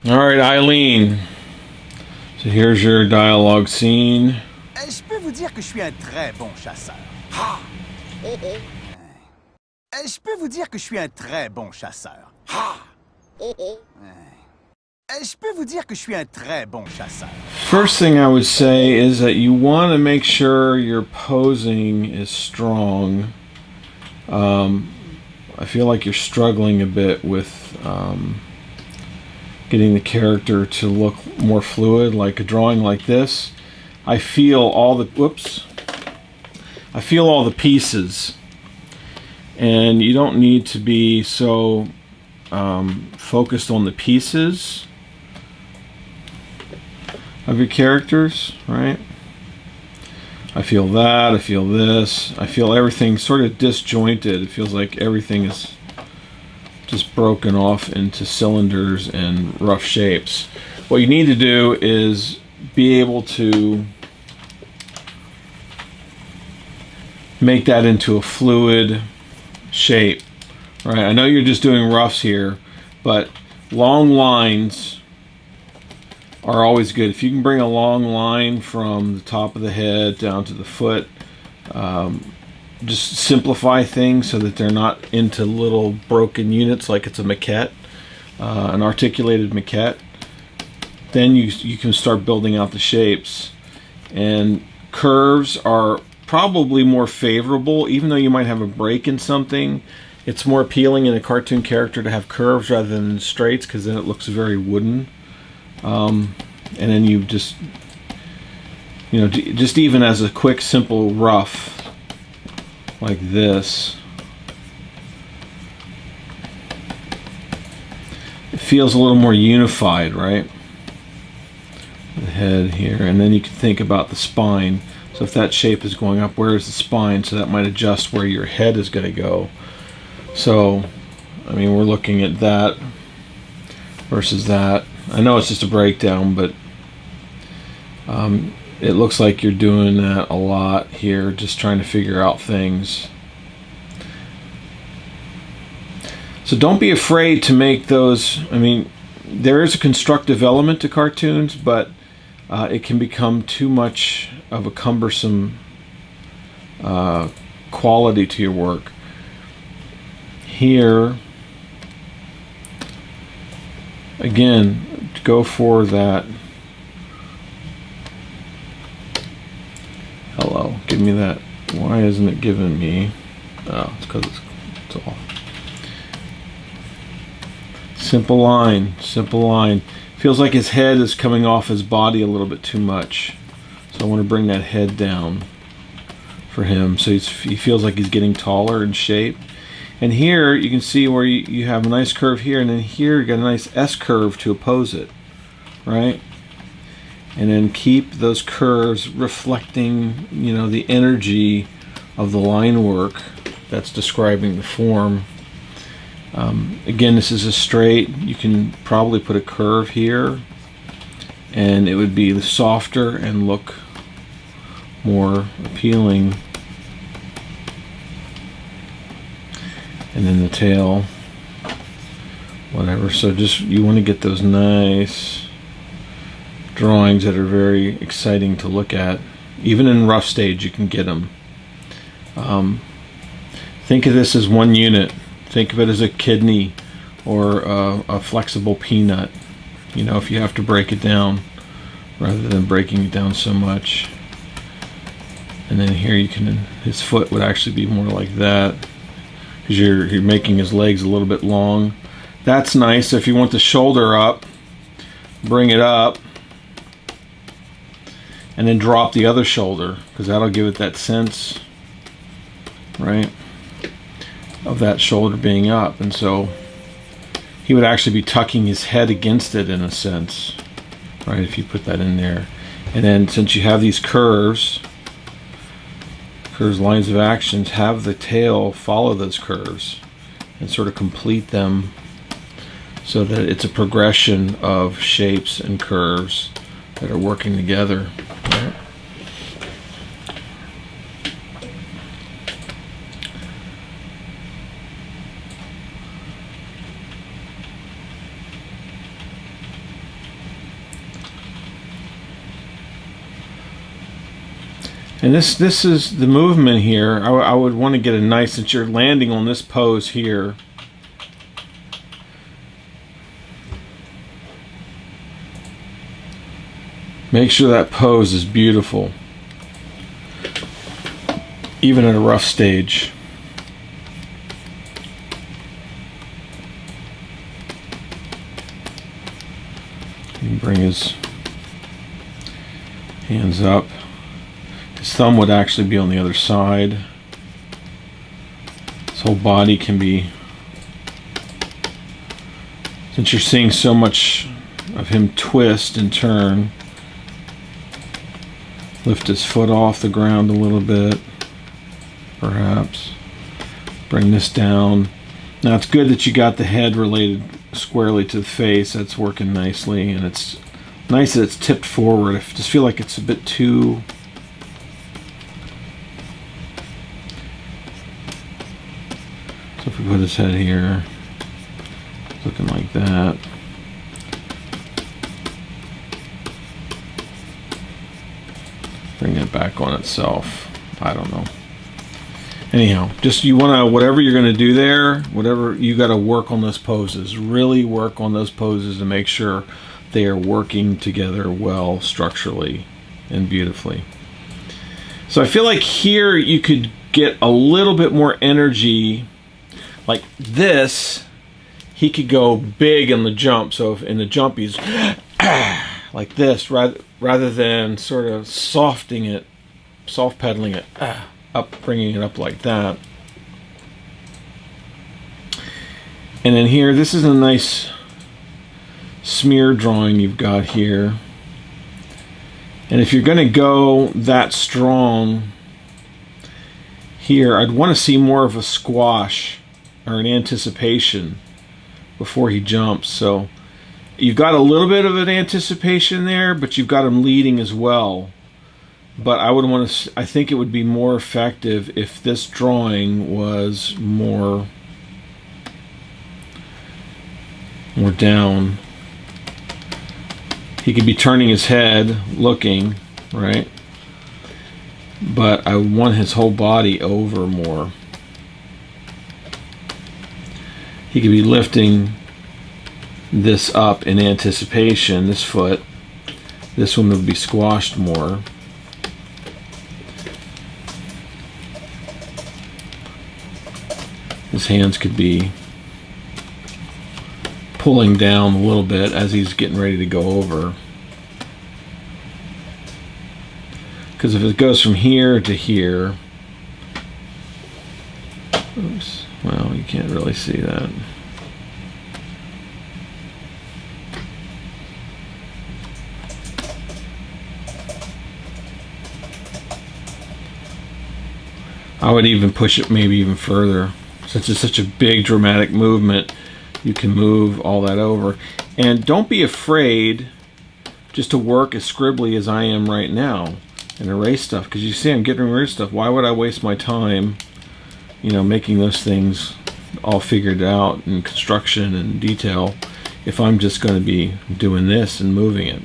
All right, Aileen. So here's your dialogue scene. Je peux vous dire que je suis un très bon chasseur. Ha! Je peux vous dire que je suis un très bon chasseur. Ha! Je peux vous dire que je suis un très bon chasseur. First thing I would say is that you want to make sure your posing is strong. I feel like you're struggling a bit with getting the character to look more fluid, like a drawing like this. I feel all the I feel all the pieces, and you don't need to be so focused on the pieces of your characters, right? I feel that, I feel this, I feel everything sort of disjointed. It feels like everything is just broken off into cylinders and rough shapes. What you need to do is be able to make that into a fluid shape, right? I know you're just doing roughs here, but long lines are always good. If you can bring a long line from the top of the head down to the foot, just simplify things so that they're not into little broken units like it's a maquette, an articulated maquette. Then you can start building out the shapes. And curves are probably more favorable, even though you might have a break in something. It's more appealing in a cartoon character to have curves rather than straights, because then it looks very wooden. And then you just, just even as a quick, simple rough like this, it feels a little more unified, right? The head here, and then you can think about the spine. So if that shape is going up, where is the spine? So that might adjust where your head is going to go. So, I mean, we're looking at that versus that. I know it's just a breakdown, but it looks like you're doing that a lot here, just trying to figure out things. So don't be afraid to make those. I mean, there is a constructive element to cartoons, but it can become too much of a cumbersome quality to your work. Here, again, go for that. Hello, give me that. Why isn't it giving me? Oh, it's because it's off. Simple line, simple line. Feels like his head is coming off his body a little bit too much. So I want to bring that head down for him, so he feels like he's getting taller in shape. And here you can see where you have a nice curve here, and then here you got a nice S curve to oppose it, right? And then keep those curves reflecting, the energy of the line work that's describing the form. Again, this is a straight. You can probably put a curve here, and it would be softer and look more appealing. And then the tail, whatever. So just, you want to get those nice drawings that are very exciting to look at. Even in rough stage you can get them. Think of this as one unit. Think of it as a kidney or a flexible peanut, if you have to break it down, rather than breaking it down so much. And then here his foot would actually be more like that, because you're making his legs a little bit long. That's nice. If you want the shoulder up, bring it up and then drop the other shoulder, because that'll give it that sense, right, of that shoulder being up. And so he would actually be tucking his head against it in a sense, right, if you put that in there. And then since you have these curves, lines of actions, have the tail follow those curves and sort of complete them, so that it's a progression of shapes and curves that are working together. Right? And this is the movement here. I would want to get a nice, since you're landing on this pose here. Make sure that pose is beautiful, even at a rough stage. And bring his hands up. His thumb would actually be on the other side. His whole body can be, since you're seeing so much of him twist and turn, lift his foot off the ground a little bit, perhaps. Bring this down. Now it's good that you got the head related squarely to the face. That's working nicely, and it's nice that it's tipped forward. I just feel like it's a bit too... So if we put his head here, looking like that. Bring it back on itself. I don't know. Anyhow, just you want to, whatever you're going to do there, whatever, you got to work on those poses. Really work on those poses to make sure they are working together well structurally and beautifully. So I feel like here you could get a little bit more energy. Like this, he could go big in the jump. So if in the jump he's like this, rather than sort of soft pedaling it up, bringing it up like that. And then here, this is a nice smear drawing you've got here. And if you're going to go that strong here, I'd want to see more of a squash or an anticipation before he jumps. So you've got a little bit of an anticipation there, but you've got him leading as well. But I would want to, I think it would be more effective if this drawing was more down. He could be turning his head, looking, right? But I want his whole body over more. He could be lifting this up in anticipation, this foot. This one would be squashed more. His hands could be pulling down a little bit as he's getting ready to go over. Because if it goes from here to here, oops, well, you can't really see that. I would even push it maybe even further. Since it's such a big dramatic movement, you can move all that over. And don't be afraid just to work as scribbly as I am right now and erase stuff, because you see I'm getting rid of stuff. Why would I waste my time, you know, making those things all figured out in construction and detail if I'm just going to be doing this and moving it?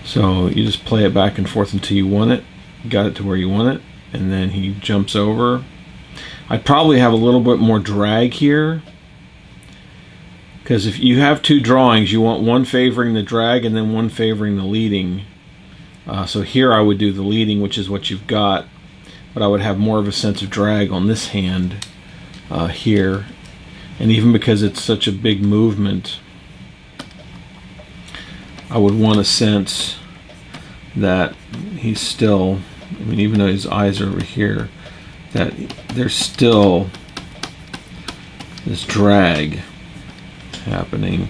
So you just play it back and forth until you want it, got it to where you want it, and then he jumps over. I'd probably have a little bit more drag here, because if you have two drawings, you want one favoring the drag and then one favoring the leading. So here I would do the leading, which is what you've got, but I would have more of a sense of drag on this hand here. And even because it's such a big movement, I would want a sense that he's still, I mean, even though his eyes are over here, that there's still this drag happening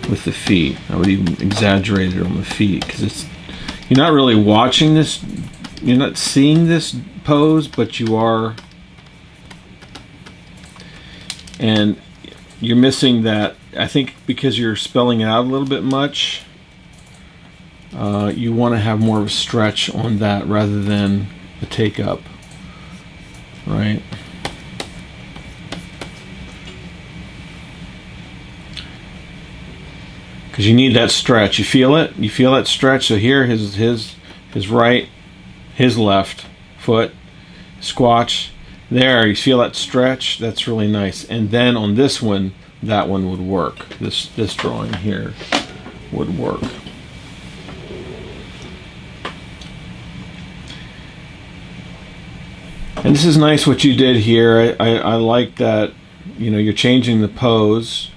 with the feet. I would even exaggerate it on the feet, because it's, you're not really watching this, you're not seeing this pose, but you are, and you're missing that, I think, because you're spelling it out a little bit much. You want to have more of a stretch on that rather than a take up, right? because you need that stretch. You feel it? You feel that stretch? So here, his right, his left foot, squatch. There, you feel that stretch? That's really nice. And then on this one, that one would work. This drawing here would work. And this is nice what you did here. I like that, you know, you're changing the pose,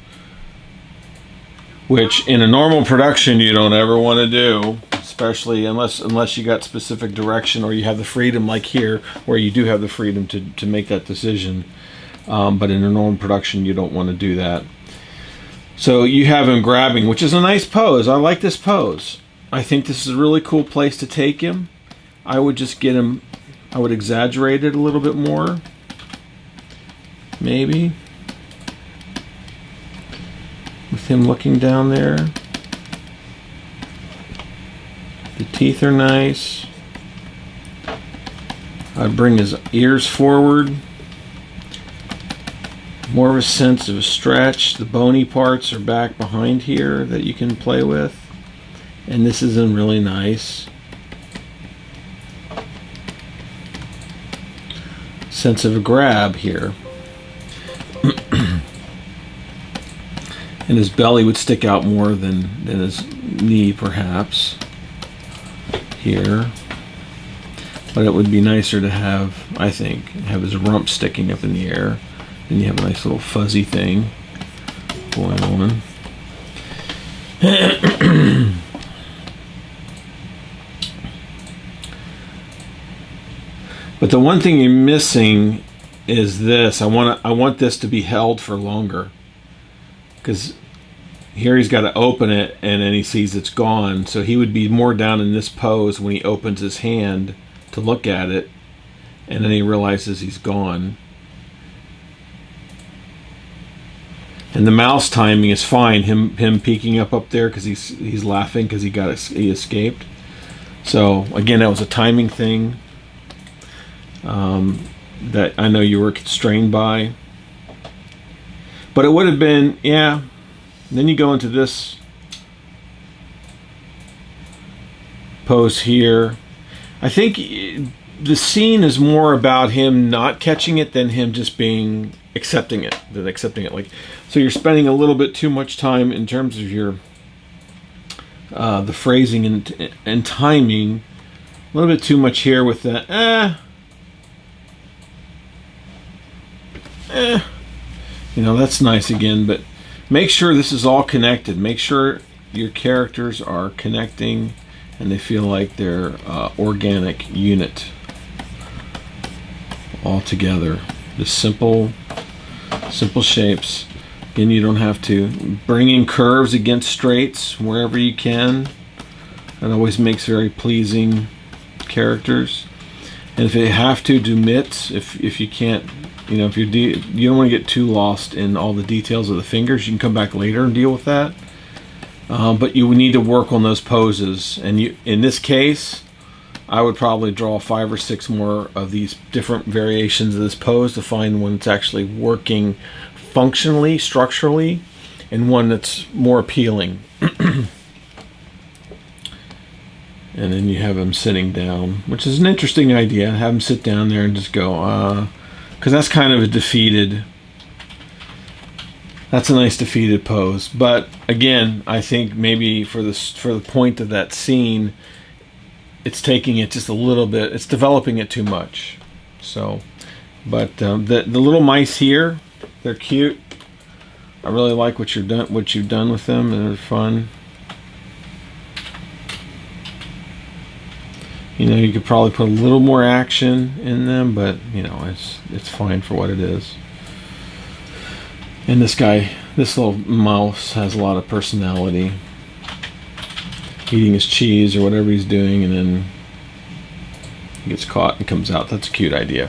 which in a normal production you don't ever want to do, especially unless you got specific direction or you have the freedom like here where you do have the freedom to make that decision. But in a normal production you don't want to do that. So you have him grabbing, which is a nice pose. I like this pose. I think this is a really cool place to take him. I would just get him, I would exaggerate it a little bit more, maybe, with him looking down there. The teeth are nice. I'd bring his ears forward. More of a sense of a stretch. The bony parts are back behind here that you can play with. And this is really nice. Sense of a grab here. And his belly would stick out more than his knee, perhaps, here. But it would be nicer to have, I think, have his rump sticking up in the air. Then you have a nice little fuzzy thing going on. But the one thing you're missing is this. I want this to be held for longer, because here he's got to open it and then he sees it's gone. So he would be more down in this pose when he opens his hand to look at it, and then he realizes he's gone. And the mouse timing is fine. Him peeking up there because he's laughing because he escaped. So again, that was a timing thing that I know you were constrained by. But it would have been, yeah. Then you go into this pose here. I think the scene is more about him not catching it than him just accepting it. Like, so you're spending a little bit too much time in terms of your the phrasing and timing. A little bit too much here with the you know, that's nice again, but make sure this is all connected. Make sure your characters are connecting and they feel like they're organic unit all together. Just simple shapes. Again, you don't have to bring in curves against straights wherever you can. That always makes very pleasing characters. And if you have to, do mitts. If you can't, you know, if you don't want to get too lost in all the details of the fingers, you can come back later and deal with that. But you need to work on those poses. And in this case, I would probably draw 5 or 6 more of these different variations of this pose to find one that's actually working functionally, structurally, and one that's more appealing. And then you have him sitting down, which is an interesting idea. Have him sit down there and just go, because that's kind of a defeated. That's a nice defeated pose. But again, I think maybe for the point of that scene, it's taking it just a little bit. It's developing it too much. So, but the little mice here, they're cute. I really like what you've done with them, and they're fun. You know, you could probably put a little more action in them, but you know, it's fine for what it is. And this little mouse has a lot of personality. Eating his cheese or whatever he's doing, and then he gets caught and comes out. That's a cute idea.